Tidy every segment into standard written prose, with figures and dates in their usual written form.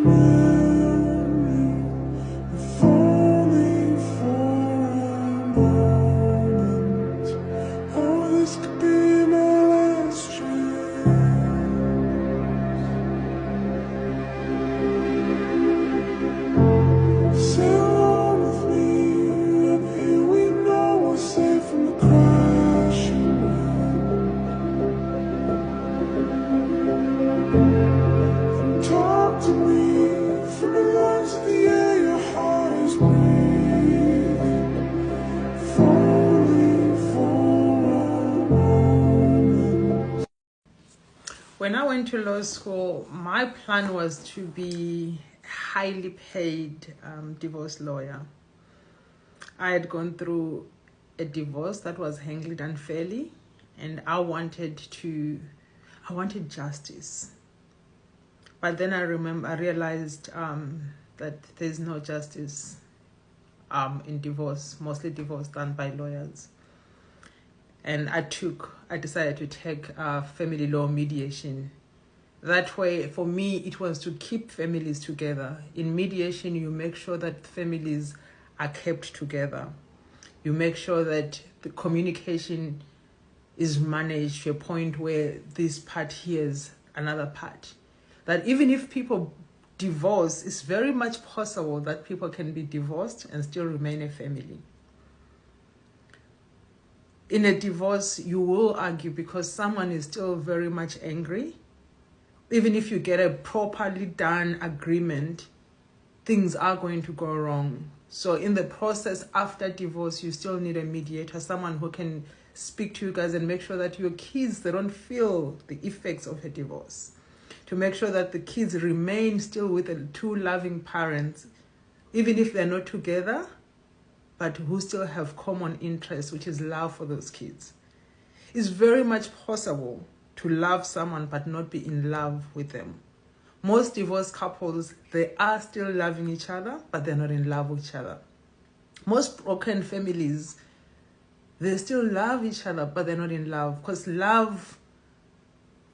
around me, if only for a moment. Oh, this could be my last chance. Sail on with me, up here we know we're safe from the crashing wind. Talk to me from the lungs of the air your heart is breathing. If only for a moment. When I went to law school, my plan was to be highly paid divorce lawyer. I had gone through a divorce that was handled unfairly, and I wanted justice. But then I realized that there's no justice in divorce, mostly divorce done by lawyers. And I decided to take family law mediation. That way, for me, it was to keep families together. In mediation, you make sure that families are kept together. You make sure that the communication is managed to a point where this part hears another part. That even if people divorce, it's very much possible that people can be divorced and still remain a family. In a divorce, you will argue because someone is still very much angry. Even if you get a properly done agreement, things are going to go wrong. So in the process after divorce, you still need a mediator, someone who can speak to you guys and make sure that your kids, they don't feel the effects of a divorce. To make sure that the kids remain still with the two loving parents, even if they're not together, but who still have common interests, which is love for those kids. It's very much possible to love someone but not be in love with them. Most divorced couples, they are still loving each other, but they're not in love with each other. Most broken families, they still love each other, but they're not in love. Because love,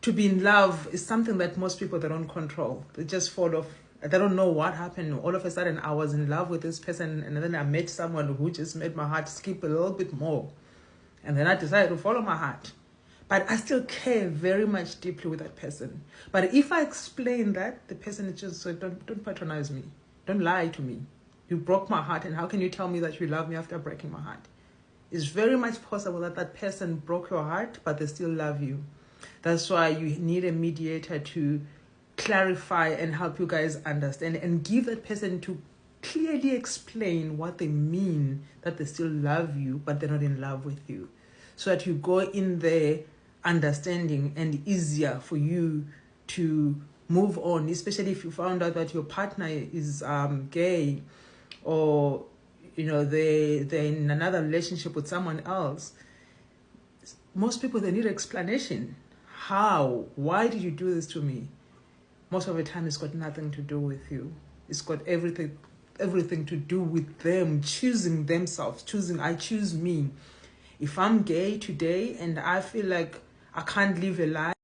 to be in love is something that most people, they don't control. They just fall off. They don't know what happened. All of a sudden, I was in love with this person, and then I met someone who just made my heart skip a little bit more. And then I decided to follow my heart. But I still care very much deeply with that person. But if I explain that, the person is just so, don't patronize me. Don't lie to me. You broke my heart, and how can you tell me that you love me after breaking my heart? It's very much possible that that person broke your heart, but they still love you. That's why you need a mediator to clarify and help you guys understand and give that person to clearly explain what they mean, that they still love you, but they're not in love with you. So that you go in there understanding and easier for you to move on, especially if you found out that your partner is gay, or they're in another relationship with someone else. Most people, they need explanation. How? Why did you do this to me? Most of the time, it's got nothing to do with you. It's got everything to do with them choosing themselves, I choose me. If I'm gay today and I feel like I can't live a life